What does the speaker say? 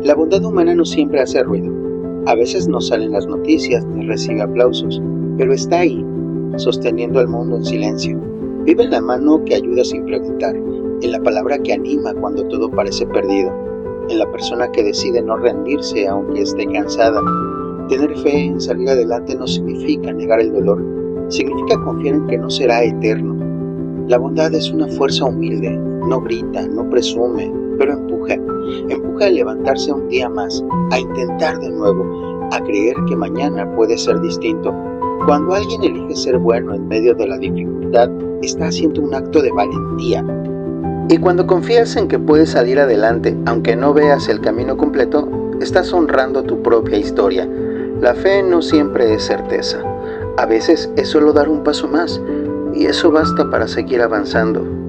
La bondad humana no siempre hace ruido. A veces no salen las noticias ni recibe aplausos, pero está ahí, sosteniendo al mundo en silencio. Vive en la mano que ayuda sin preguntar, en la palabra que anima cuando todo parece perdido, en la persona que decide no rendirse aunque esté cansada. Tener fe en salir adelante no significa negar el dolor, significa confiar en que no será eterno. La bondad es una fuerza humilde, no grita, no presume, pero empuja a levantarse un día más, a intentar de nuevo, a creer que mañana puede ser distinto. Cuando alguien elige ser bueno en medio de la dificultad, está haciendo un acto de valentía. Y cuando confías en que puedes salir adelante, aunque no veas el camino completo, estás honrando tu propia historia. La fe no siempre es certeza. A veces es solo dar un paso más, y eso basta para seguir avanzando.